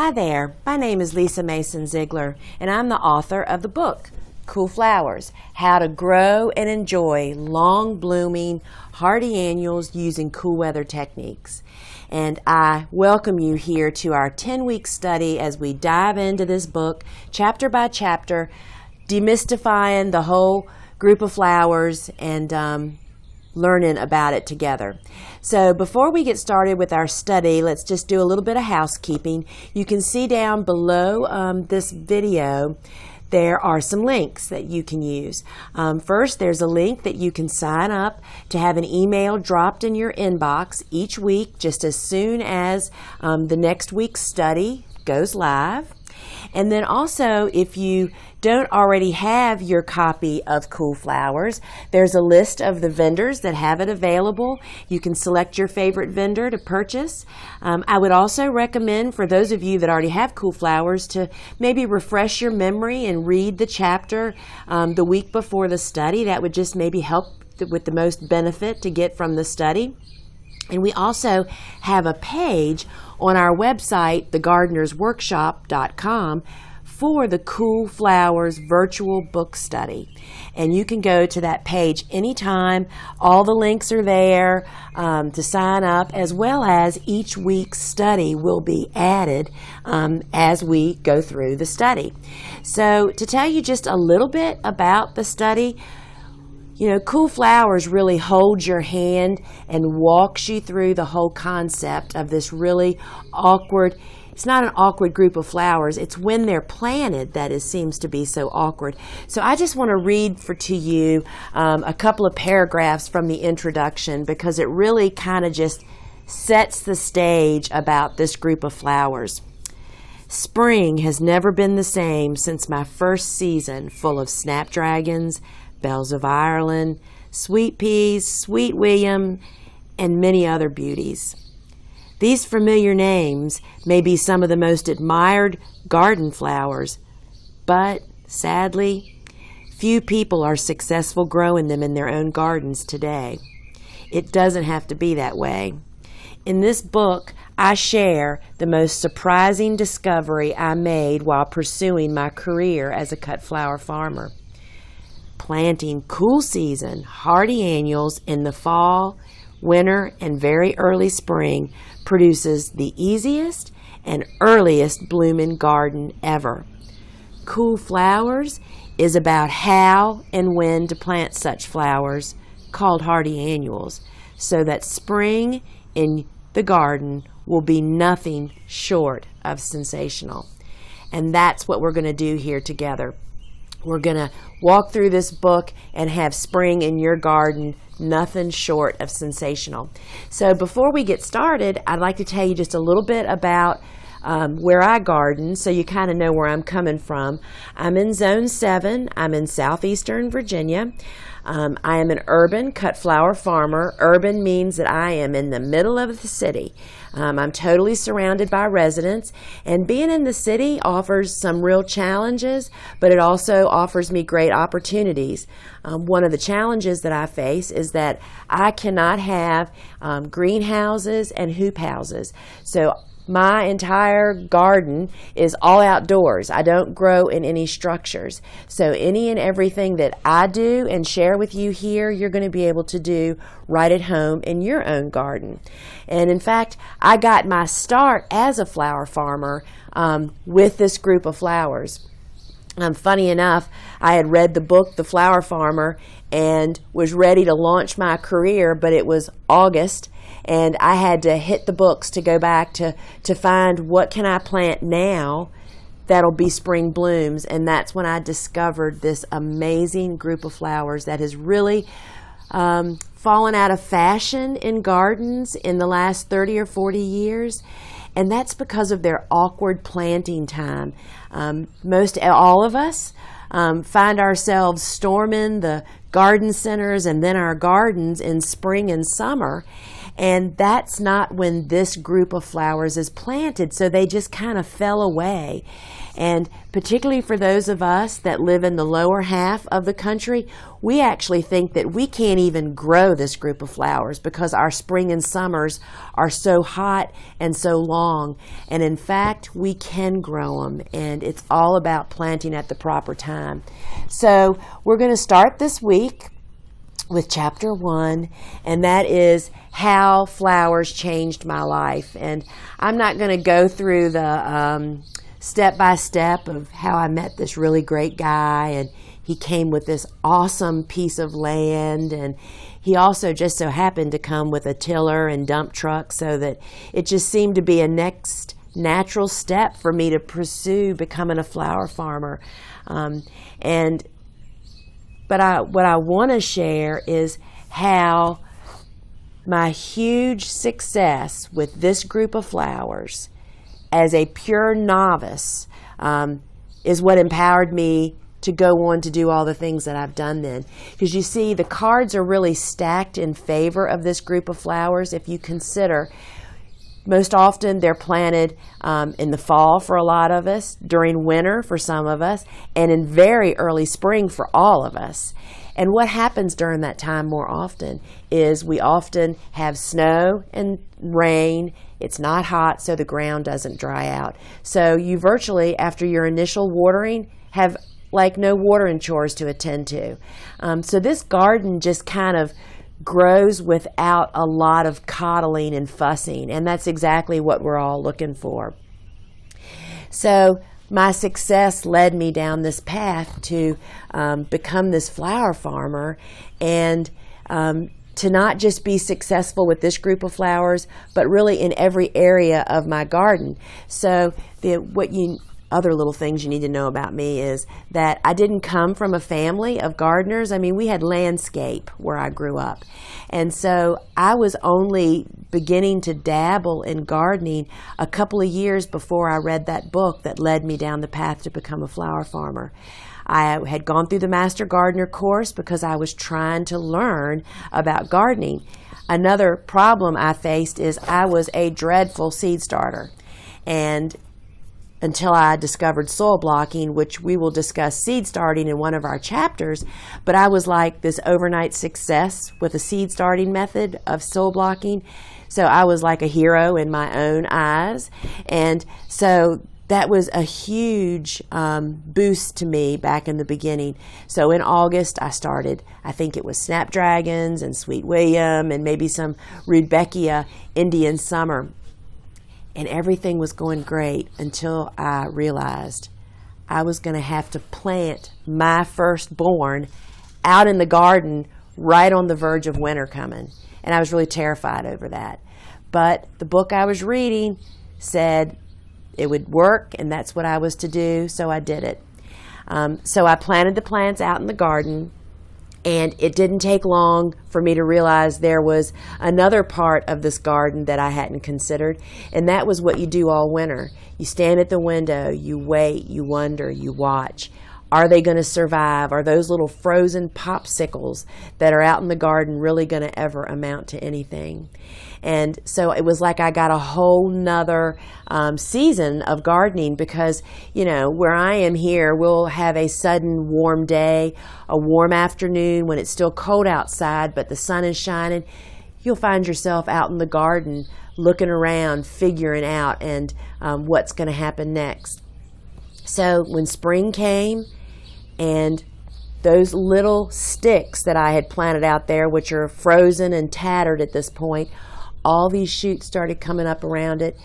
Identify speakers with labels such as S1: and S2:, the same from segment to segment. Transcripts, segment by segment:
S1: Hi there, my name is Lisa Mason Ziegler, and I'm the author of the book, Cool Flowers, How to Grow and Enjoy Long-Blooming Hardy Annuals Using Cool Weather Techniques. And I welcome you here to our 10-week study as we dive into this book, chapter by chapter, demystifying the whole group of flowers and learning about it together. So before we get started with our study, let's just do a little bit of housekeeping. You can see down below this video there are some links that you can use. First, there's a link that you can sign up to have an email dropped in your inbox each week just as soon as the next week's study goes live. And then also, if you don't already have your copy of Cool Flowers, there's a list of the vendors that have it available. You can select your favorite vendor to purchase. I would also recommend for those of you that already have Cool Flowers to maybe refresh your memory and read the chapter the week before the study. That would just maybe help with the most benefit to get from the study. And we also have a page on our website, thegardenersworkshop.com, for the Cool Flowers virtual book study. And you can go to that page anytime. All the links are there to sign up, as well as each week's study will be added as we go through the study. So to tell you just a little bit about the study, you know, Cool Flowers really holds your hand and walks you through the whole concept of this really awkward, it's not an awkward group of flowers, it's when they're planted that it seems to be so awkward. So I just want to read to you a couple of paragraphs from the introduction because it really kind of just sets the stage about this group of flowers. Spring has never been the same since my first season full of snapdragons, bells of Ireland, sweet peas, sweet William, and many other beauties. These familiar names may be some of the most admired garden flowers, but sadly, few people are successful growing them in their own gardens today. It doesn't have to be that way. In this book, I share the most surprising discovery I made while pursuing my career as a cut flower farmer. Planting cool season hardy annuals in the fall, winter, and very early spring produces the easiest and earliest blooming garden ever. Cool Flowers is about how and when to plant such flowers, called hardy annuals, so that spring in the garden will be nothing short of sensational. And that's what we're going to do here together. We're going to walk through this book and have spring in your garden nothing short of sensational. So before we get started, I'd like to tell you just a little bit about where I garden so you kind of know where I'm coming from. I'm in Zone 7. I'm in southeastern Virginia. I am an urban cut flower farmer. Urban means that I am in the middle of the city. I'm totally surrounded by residents, and being in the city offers some real challenges, but it also offers me great opportunities. One of the challenges that I face is that I cannot have greenhouses and hoop houses. So my entire garden is all outdoors. I don't grow in any structures. So any and everything that I do and share with you here, you're going to be able to do right at home in your own garden. And in fact, I got my start as a flower farmer with this group of flowers. Funny enough, I had read the book, The Flower Farmer, and was ready to launch my career, but it was August, and I had to hit the books to go back to find what can I plant now that'll be spring blooms. And that's when I discovered this amazing group of flowers that has really fallen out of fashion in gardens in the last 30 or 40 years. And that's because of their awkward planting time. All of us find ourselves storming the garden centers and then our gardens in spring and summer. And that's not when this group of flowers is planted. So they just kind of fell away. And particularly for those of us that live in the lower half of the country, we actually think that we can't even grow this group of flowers because our spring and summers are so hot and so long. And in fact, we can grow them, and it's all about planting at the proper time. So we're going to start this week with chapter 1, and that is how flowers changed my life. And I'm not going to go through the step-by-step of how I met this really great guy, and he came with this awesome piece of land, and he also just so happened to come with a tiller and dump truck, so that it just seemed to be a next natural step for me to pursue becoming a flower farmer. But what I want to share is how my huge success with this group of flowers as a pure novice is what empowered me to go on to do all the things that I've done then. Because you see, the cards are really stacked in favor of this group of flowers if you consider most often they're planted in the fall for a lot of us, during winter for some of us, and in very early spring for all of us. And what happens during that time more often is we often have snow and rain. It's not hot, so the ground doesn't dry out. So you virtually, after your initial watering, have like no watering chores to attend to. So this garden just kind of grows without a lot of coddling and fussing, and that's exactly what we're all looking for. So my success led me down this path to become this flower farmer, and to not just be successful with this group of flowers, but really in every area of my garden. So other little things you need to know about me is that I didn't come from a family of gardeners. I mean, we had landscape where I grew up. And so I was only beginning to dabble in gardening a couple of years before I read that book that led me down the path to become a flower farmer. I had gone through the Master Gardener course because I was trying to learn about gardening. Another problem I faced is I was a dreadful seed starter. And until I discovered soil blocking, which we will discuss seed starting in one of our chapters, but I was like this overnight success with a seed starting method of soil blocking. So I was like a hero in my own eyes. And so that was a huge boost to me back in the beginning. So in August, I started, I think it was Snapdragons and Sweet William and maybe some Rudbeckia Indian Summer. And everything was going great until I realized I was going to have to plant my firstborn out in the garden right on the verge of winter coming. And I was really terrified over that. But the book I was reading said it would work, and that's what I was to do, so I did it. So I planted the plants out in the garden. And it didn't take long for me to realize there was another part of this garden that I hadn't considered, and that was what you do all winter. You stand at the window, you wait, you wonder, you watch. Are they going to survive? Are those little frozen popsicles that are out in the garden really going to ever amount to anything? And so it was like I got a whole nother season of gardening because, you know, where I am here, we'll have a sudden warm day, a warm afternoon when it's still cold outside, but the sun is shining. You'll find yourself out in the garden looking around, figuring out and what's going to happen next. So when spring came and those little sticks that I had planted out there, which are frozen and tattered at this point, all these shoots started coming up around it.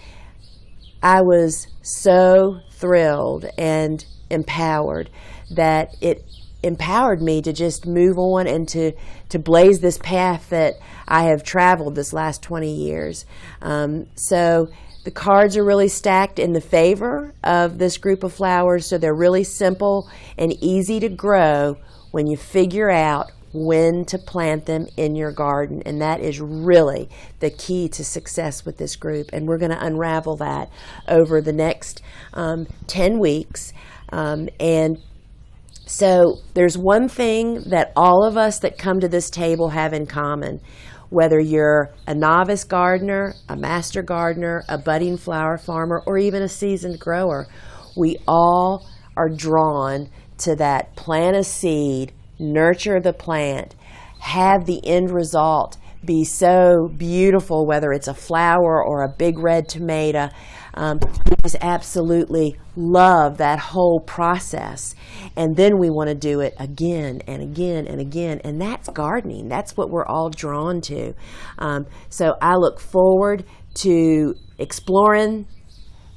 S1: I was so thrilled and empowered that it empowered me to just move on and to blaze this path that I have traveled this last 20 years. So the cards are really stacked in the favor of this group of flowers, so they're really simple and easy to grow when you figure out when to plant them in your garden. And that is really the key to success with this group. And we're going to unravel that over the next 10 weeks. And so there's one thing that all of us that come to this table have in common. Whether you're a novice gardener, a master gardener, a budding flower farmer, or even a seasoned grower, we all are drawn to that plant a seed, nurture the plant, have the end result be so beautiful, whether it's a flower or a big red tomato. We just absolutely love that whole process. And then we want to do it again and again and again. And that's gardening. That's what we're all drawn to. So I look forward to exploring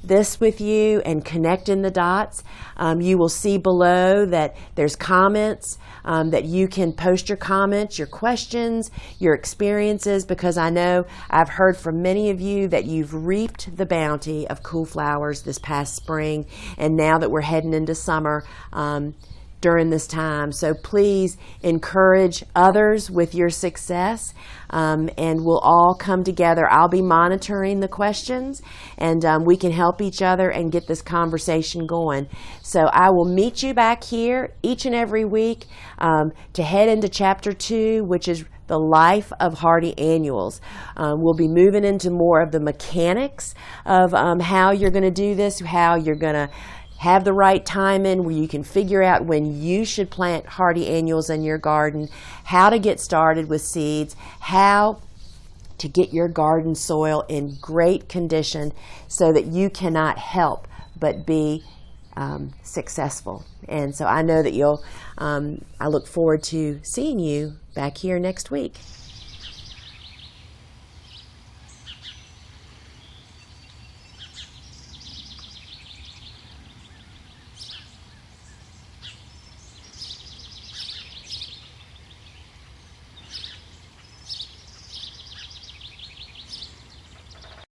S1: this with you and connecting the dots. You will see below that there's comments, that you can post your comments, your questions, your experiences, because I know I've heard from many of you that you've reaped the bounty of Cool Flowers this past spring, and now that we're heading into summer, during this time. So please encourage others with your success, and we'll all come together. I'll be monitoring the questions, and we can help each other and get this conversation going. So I will meet you back here each and every week to head into Chapter 2, which is the life of hardy annuals. We'll be moving into more of the mechanics of how you're going to do this, how you're going to have the right timing, where you can figure out when you should plant hardy annuals in your garden, how to get started with seeds, how to get your garden soil in great condition so that you cannot help but be successful. And so I know that I look forward to seeing you back here next week.